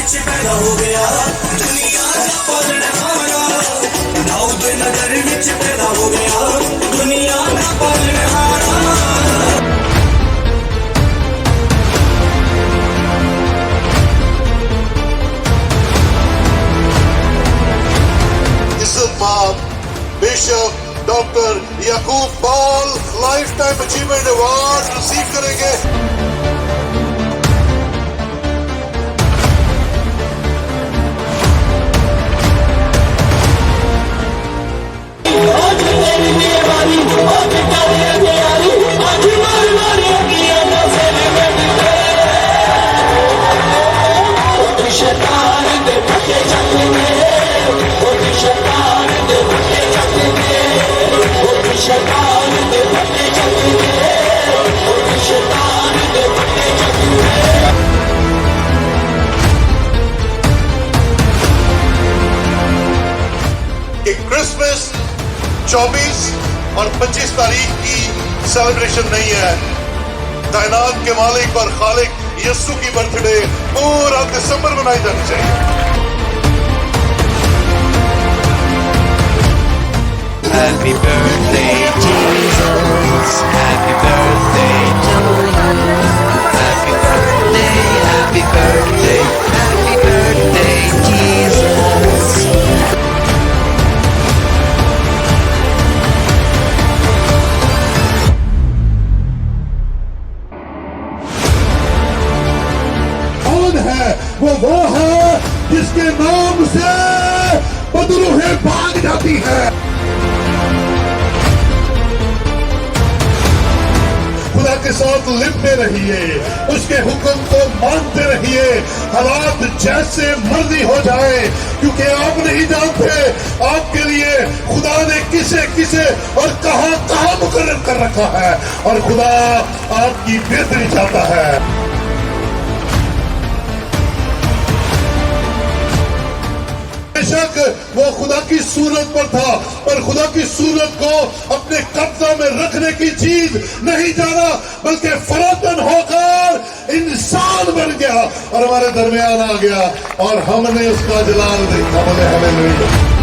विच पैदा हो गया दुनिया दा पालनहारा दाऊद नगर विच पैदा हो गया दुनिया दा पालनहारा इस्माम bishop doctor Yakub Paul life time achievement award receive करेंगे। क्रिसमस 24 और 25 तारीख की सेलिब्रेशन नहीं है। कायनात के मालिक और खालिक यीशु की बर्थडे पूरा दिसंबर मनाई जानी चाहिए। Happy birthday, Jesus. Happy birthday to you. Happy birthday, happy birthday, happy birthday, Jesus. कौन है वो है जिसके नाम से बदरूहें भाग जाती है। खुदा के साथ लिपटे रहिए, उसके हुक्म को मानते रहिए, हालात जैसे मर्जी हो जाए, क्योंकि आप नहीं जानते आपके लिए खुदा ने किसे किसे और कहां कहां मुकर्रर कर रखा है, और खुदा आपकी बेहतरी चाहता है। बेशक वो खुदा की सूरत पर था, पर खुदा की सूरत को अपने कब्जा में रखने की चीज नहीं जाना, बल्कि फरातन होकर इंसान बन गया और हमारे दरमियान आ गया, और हमने उसका जलाल देखा। बोले हालेलुया।